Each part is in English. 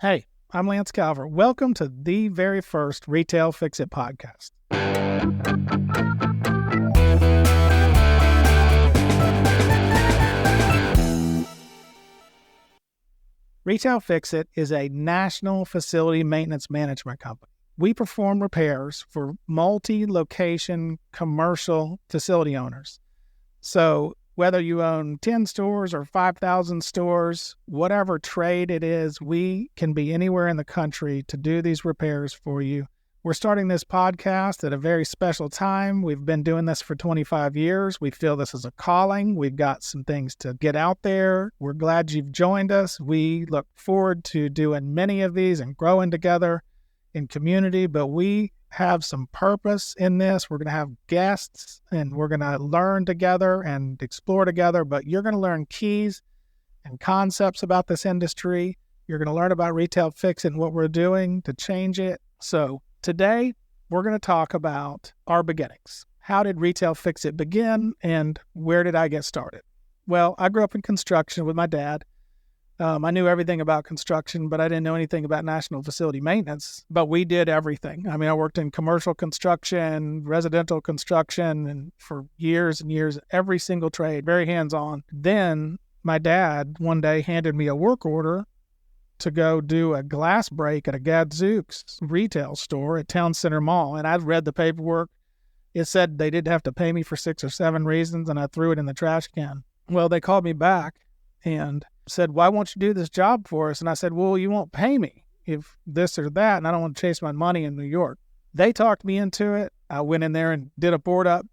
Hey, I'm Lance Calvert. Welcome to the very first Retail Fix-It podcast. Retail Fix-It is a national facility maintenance management company. We perform repairs for multi-location commercial facility owners. So whether you own 10 stores or 5,000 stores, whatever trade it is, we can be anywhere in the country to do these repairs for you. We're starting this podcast at a very special time. We've been doing this for 25 years. We feel this is a calling. We've got some things to get out there. We're glad you've joined us. We look forward to doing many of these and growing together in community, but we have some purpose in this. We're going to have guests and we're going to learn together and explore together, but you're going to learn keys and concepts about this industry. You're going to learn about Retail Fix and what we're doing to change it. So today we're going to talk about our beginnings. How did Retail Fix-It begin and where did I get started? Well, I grew up in construction with my dad. I knew everything about construction, but I didn't know anything about national facility maintenance. But we did everything. I mean, I worked in commercial construction, residential construction, and for years and years, every single trade, very hands-on. Then my dad one day handed me a work order to go do a glass break at a Gadzooks retail store at Town Center Mall. And I'd read the paperwork. It said they didn't have to pay me for 6 or 7 reasons, and I threw it in the trash can. Well, they called me back and said, why won't you do this job for us? And I said, well, you won't pay me if this or that, and I don't want to chase my money in New York. They talked me into it. I went in there and did a board up,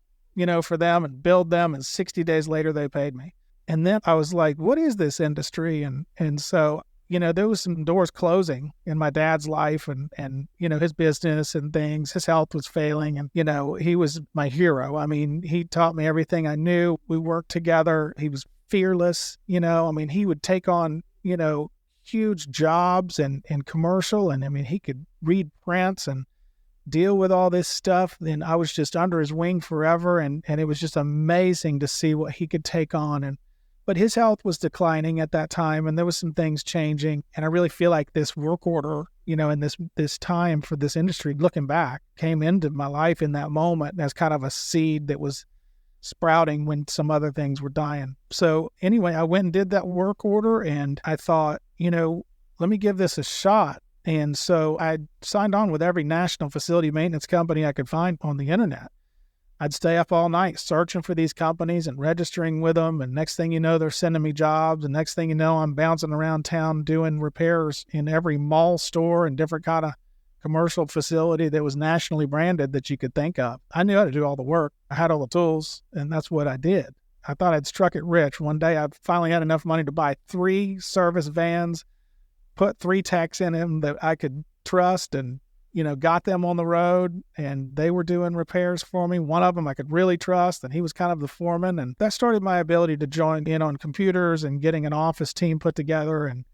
for them and billed them, and 60 days later they paid me. And then I was like, what is this industry? And so, there was some doors closing in my dad's life and his business and things. His health was failing, and, he was my hero. I mean, he taught me everything I knew. We worked together. He was fearless, he would take on, huge jobs and commercial. And he could read prints and deal with all this stuff. And I was just under his wing forever. And it was just amazing to see what he could take on. But his health was declining at that time, and there was some things changing. And I really feel like this work order, and this time for this industry, looking back, came into my life in that moment as kind of a seed that was sprouting when some other things were dying. So anyway, I went and did that work order, and I thought, let me give this a shot. And so I signed on with every national facility maintenance company I could find on the internet. I'd stay up all night searching for these companies and registering with them. And next thing you know, they're sending me jobs. And next thing you know, I'm bouncing around town doing repairs in every mall store and different kind of commercial facility that was nationally branded that you could think of. I knew how to do all the work. I had all the tools, and that's what I did. I thought I'd struck it rich. One day I finally had enough money to buy 3 service vans, put 3 techs in them that I could trust, and got them on the road, and they were doing repairs for me. One of them I could really trust, and he was kind of the foreman. And that started my ability to join in on computers and getting an office team put together and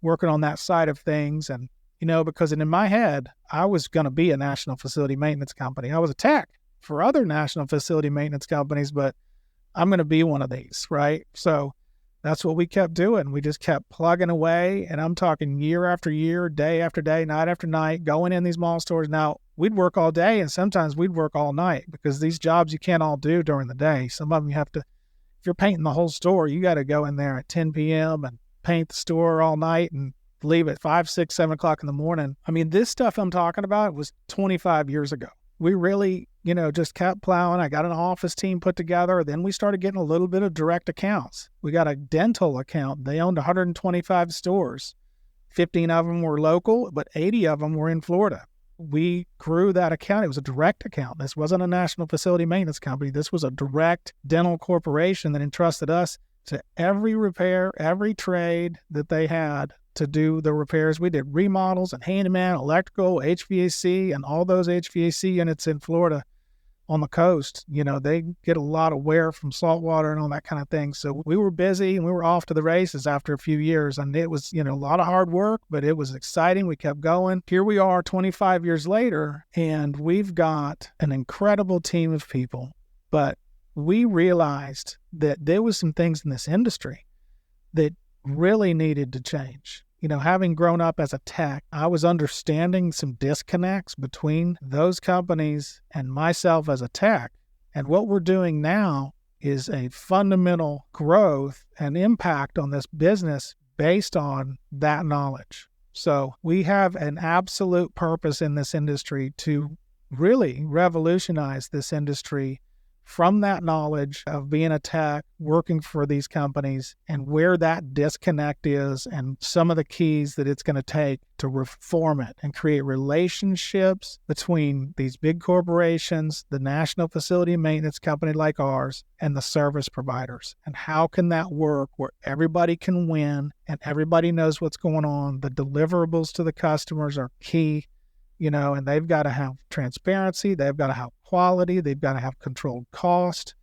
working on that side of things. And because in my head, I was going to be a national facility maintenance company. I was a tech for other national facility maintenance companies, but I'm going to be one of these, right? So that's what we kept doing. We just kept plugging away, and I'm talking year after year, day after day, night after night, going in these mall stores. Now, we'd work all day, and sometimes we'd work all night because these jobs you can't all do during the day. Some of them you have to, if you're painting the whole store, you got to go in there at 10 p.m. and paint the store all night and leave at 5, 6, 7 o'clock in the morning. This stuff I'm talking about was 25 years ago. We really, just kept plowing. I got an office team put together. Then we started getting a little bit of direct accounts. We got a dental account. They owned 125 stores. 15 of them were local, but 80 of them were in Florida. We grew that account. It was a direct account. This wasn't a national facility maintenance company. This was a direct dental corporation that entrusted us to every repair, every trade that they had to do the repairs. We did remodels and handyman, electrical, HVAC, and all those HVAC units in Florida on the coast. They get a lot of wear from salt water and all that kind of thing. So we were busy and we were off to the races after a few years. And it was, a lot of hard work, but it was exciting. We kept going. Here we are 25 years later, and we've got an incredible team of people. But we realized that there was some things in this industry that really needed to change. Having grown up as a tech, I was understanding some disconnects between those companies and myself as a tech. And what we're doing now is a fundamental growth and impact on this business based on that knowledge. So we have an absolute purpose in this industry to really revolutionize this industry from that knowledge of being a tech, working for these companies, and where that disconnect is and some of the keys that it's going to take to reform it and create relationships between these big corporations, the national facility maintenance company like ours, and the service providers. And how can that work where everybody can win and everybody knows what's going on? The deliverables to the customers are key. And they've got to have transparency, they've got to have quality, they've got to have controlled cost.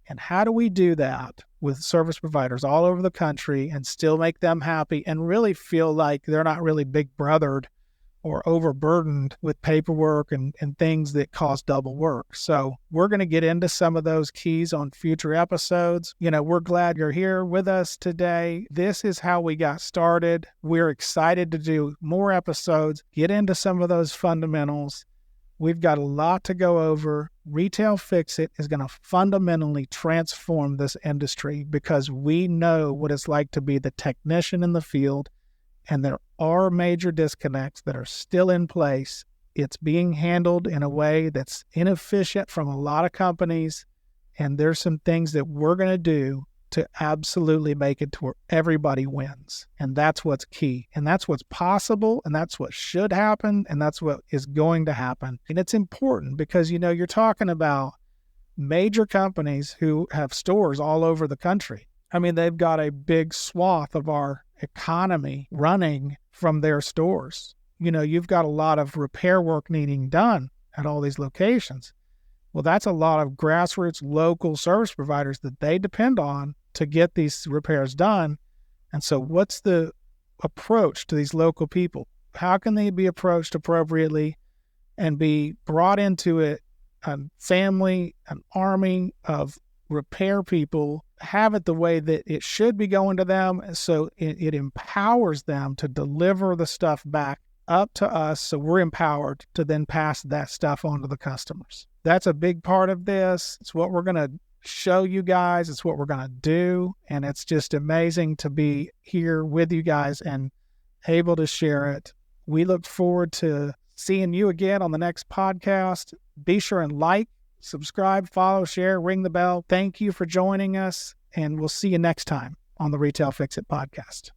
And how do we do that with service providers all over the country and still make them happy and really feel like they're not really big brothered or overburdened with paperwork and things that cause double work? So we're going to get into some of those keys on future episodes. We're glad you're here with us today. This is how we got started. We're excited to do more episodes, get into some of those fundamentals. We've got a lot to go over. Retail Fix-It is going to fundamentally transform this industry because we know what it's like to be the technician in the field. And there are major disconnects that are still in place. It's being handled in a way that's inefficient from a lot of companies. And there's some things that we're going to do to absolutely make it to where everybody wins. And that's what's key. And that's what's possible. And that's what should happen. And that's what is going to happen. And it's important because, you're talking about major companies who have stores all over the country. They've got a big swath of our economy running from their stores. You've got a lot of repair work needing done at all these locations. Well, that's a lot of grassroots local service providers that they depend on to get these repairs done. And so what's the approach to these local people? How can they be approached appropriately and be brought into it? A family, an army of repair people, have it the way that it should be going to them, so it empowers them to deliver the stuff back up to us, so we're empowered to then pass that stuff on to the customers. That's a big part of this. It's what we're going to show you guys. It's what we're going to do, and it's just amazing to be here with you guys and able to share it. We look forward to seeing you again on the next podcast. Be sure and like, subscribe, follow, share, ring the bell. Thank you for joining us, and we'll see you next time on the Retail Fix-It podcast.